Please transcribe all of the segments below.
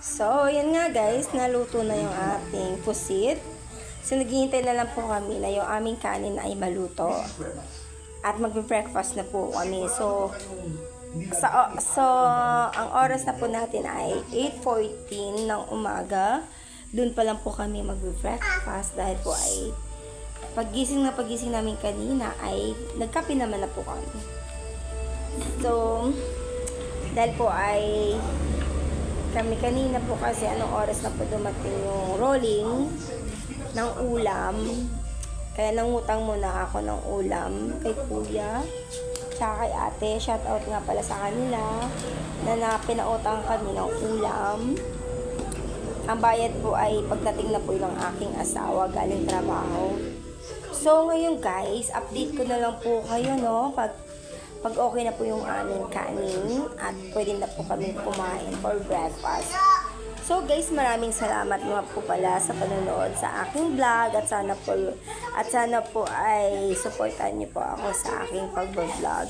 So, yan nga guys, naluto na yung ating pusit. So, naghihintay na lang po kami na yung aming kanin ay maluto. At magbe-breakfast na po kami. So, ang oras na po natin ay 8:14 ng umaga. Doon pa lang po kami magbe-breakfast dahil po ay pagising namin kanina ay nagkape naman na po kami. So, dahil po ay kami kanina po kasi anong oras na po dumating yung rolling ng ulam. Kaya nangutang muna ako ng ulam kay kuya tsaka kay ate. Shout out nga pala sa kanila na pinautang kami ng ulam. Ang bayad po ay pagdating na po ng aking asawa galing trabaho. So ngayon guys, update ko na lang po kayo no pag okay na po yung aming kanin at pwede na po kami kumain for breakfast. So guys, maraming salamat nga po pala sa panonood sa aking vlog at sana po ay supportan niyo po ako sa aking pag-vlog.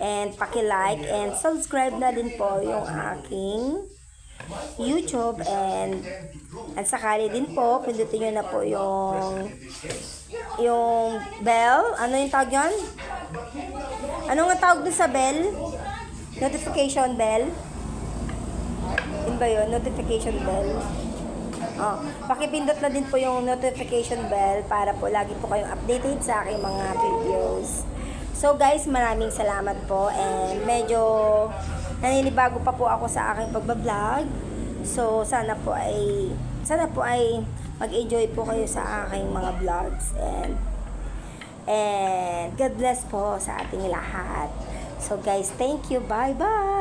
And paki-like and subscribe na din po yung aking YouTube and sakali din po pindutin niyo na po yung bell. Ano yung tawag yun? Ano nga tawag doon sa bell? Notification bell? Yun ba yun? Notification bell. Oh, pakipindot na din po yung notification bell para po lagi po kayong updated sa aking mga videos. So guys, maraming salamat po and medyo naninibago pa po ako sa aking pagbablog. So sana po ay mag-enjoy po kayo sa aking mga vlogs and God bless po sa ating lahat. So guys, thank you. Bye-bye.